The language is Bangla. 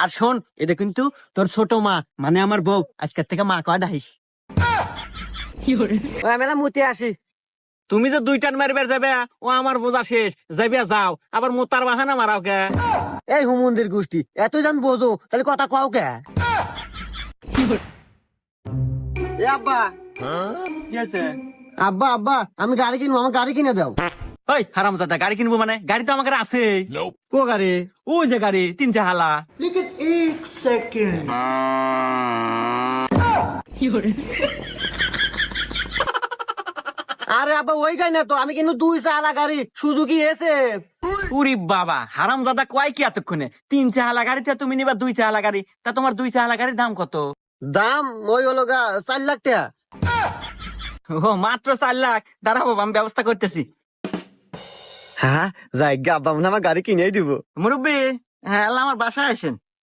আর শোন, এটা কিন্তু তোর ছোট মা, মানে আমার বউ, আজকের থেকে মা কয় ডাইস। মেলা মুতে আসি। তুমি যে 2 টান মারবার যাবে, ও আমার বোঝা শেষ, যাবে যাও, আবার মোতার বাহানা মারাও কে? এই হুমন্দির গোষ্ঠী এত জান বোঝো, তাহলে কথা কও কে? এ আব্বা, কি আছে? আব্বা আব্বা, আমি গাড়ি কিনবো, আমার গাড়ি কিনে দাও। ওই হারামজাদা, গাড়ি কিনবো মানে? গাড়ি তো আমার কাছে আছে। কো গাড়ি? ওই যে গাড়ি, 3 হালা। আরে আব্বা ওই গাড়ি না তো, আমি কিন্তু 2 চালা গাড়ি, সুজুকি এসে। উরি বাবা, হারামজাদা কয় কি এতক্ষণে? 3 হালা গাড়িতে তুমি নিবা 2 হালা গাড়ি, তা তোমার 2 হালা গাড়ির দাম কত? দাম ওই হলো গা 4 লাখ টাকা। ও মাত্র 4 লাখ? দাঁড়াবো, আমি ব্যবস্থা করতেছি। হ্যাঁ যাই গা, আব্বা মনে হয় আমার গাড়ি কিনেই দিব। মুরব্বী, হ্যাঁ, আল্লাহ আমার বাসায় আসেন।